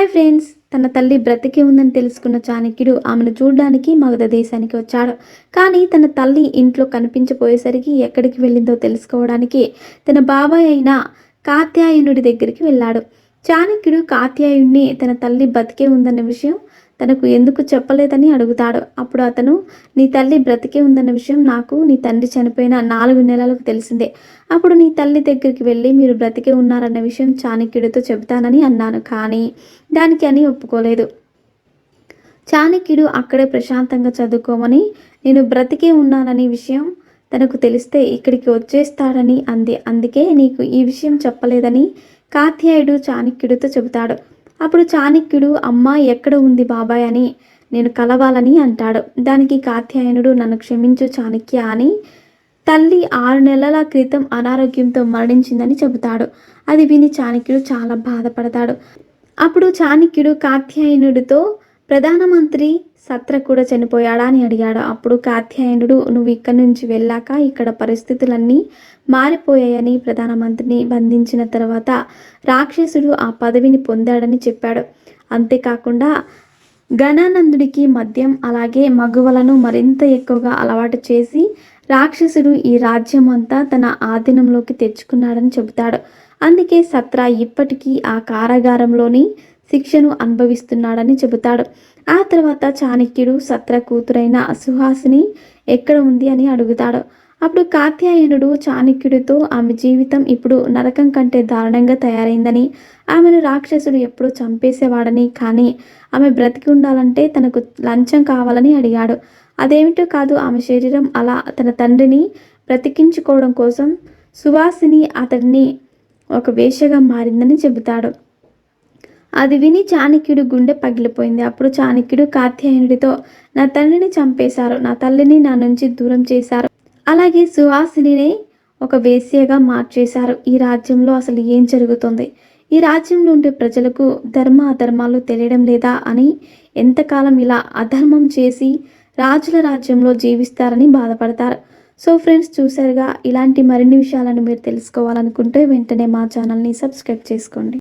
Hi friends, తన తల్లి బ్రతికే ఉందని తెలుసుకున్న చాణక్యుడు ఆమెను చూడ్డానికి మగధ దేశానికి వచ్చాడు. కానీ తన తల్లి ఇంట్లో కనిపించపోయేసరికి ఎక్కడికి వెళ్ళిందో తెలుసుకోవడానికి తన బాబాయ్ అయిన కాత్యాయనుడి దగ్గరికి వెళ్ళాడు. చాణక్యుడు కాత్యాయుణ్ణి తన తల్లి బతికే ఉందన్న విషయం తనకు ఎందుకు చెప్పలేదని అడుగుతాడు. అప్పుడు అతను, నీ తల్లి బ్రతికే ఉందన్న విషయం నాకు నీ తండ్రి చనిపోయిన 4 నెలలకు తెలిసిందే. అప్పుడు నీ తల్లి దగ్గరికి వెళ్ళి మీరు బ్రతికే ఉన్నారన్న విషయం చాణక్యుడితో చెబుతానని అన్నాను, కానీ దానికి అని ఒప్పుకోలేదు. చాణక్యుడు అక్కడే ప్రశాంతంగా చదువుకోమని, నేను బ్రతికే ఉన్నానని విషయం తనకు తెలిస్తే ఇక్కడికి వచ్చేస్తాడని అంది. అందుకే నీకు ఈ విషయం చెప్పలేదని కాత్యాయుడు చాణక్యుడితో చెబుతాడు. అప్పుడు చాణక్యుడు, అమ్మ ఎక్కడ ఉంది బాబాయ్ అని నేను కలవాలని అంటాడు. దానికి కాత్యాయనుడు, నన్ను క్షమించు చాణక్య అని తల్లి 6 నెలల క్రితం అనారోగ్యంతో మరణించిందని చెబుతాడు. అది విని చాణక్యుడు చాలా బాధపడతాడు. అప్పుడు చాణక్యుడు కాత్యాయనుడితో, ప్రధానమంత్రి సత్ర కూడా చనిపోయాడా అని అడిగాడు. అప్పుడు కాత్యాయనుడు, నువ్వు ఇక్కడి నుంచి వెళ్ళాక ఇక్కడ పరిస్థితులన్నీ మారిపోయాయని, ప్రధానమంత్రిని బంధించిన తర్వాత రాక్షసుడు ఆ పదవిని పొందాడని చెప్పాడు. అంతేకాకుండా గణానందుడికి మద్యం అలాగే మగువలను మరింత ఎక్కువగా అలవాటు చేసి రాక్షసుడు ఈ రాజ్యం అంతా తన ఆధీనంలోకి తెచ్చుకున్నాడని చెబుతాడు. అందుకే సత్ర ఇప్పటికీ ఆ కారాగారంలోని శిక్షను అనుభవిస్తున్నాడని చెబుతాడు. ఆ తర్వాత చాణక్యుడు సత్ర కూతురైన సుహాసిని ఎక్కడ ఉంది అని అడుగుతాడు. అప్పుడు కాత్యాయనుడు చాణక్యుడితో, ఆమె జీవితం ఇప్పుడు నరకం కంటే దారుణంగా తయారైందని, ఆమెను రాక్షసుడు ఎప్పుడూ చంపేసేవాడని, కానీ ఆమె బ్రతికి ఉండాలంటే తనకు లంచం కావాలని అడిగాడు. అదేమిటో కాదు, ఆమె శరీరం అలా తన తండ్రిని బ్రతికించుకోవడం కోసం సువాసిని అతడిని ఒక వేశ్యగా మారిందని చెబుతాడు. అది విని చాణక్యుడి గుండె పగిలిపోయింది. అప్పుడు చాణక్యుడు కాత్యాయనుడితో, నా తండ్రిని చంపేశారు, నా తల్లిని నా నుంచి దూరం చేశారు, అలాగే సుహాసినిని ఒక వేశ్యగా మార్చేశారు. ఈ రాజ్యంలో అసలు ఏం జరుగుతుంది? ఈ రాజ్యంలో ఉండే ప్రజలకు ధర్మ అధర్మాలు తెలియడం లేదా అని, ఎంతకాలం ఇలా అధర్మం చేసి రాజుల రాజ్యంలో జీవిస్తారని బాధపడతారు. సో ఫ్రెండ్స్, చూసారుగా, ఇలాంటి మరిన్ని విషయాలను మీరు తెలుసుకోవాలనుకుంటే వెంటనే మా ఛానల్ని సబ్స్క్రైబ్ చేసుకోండి.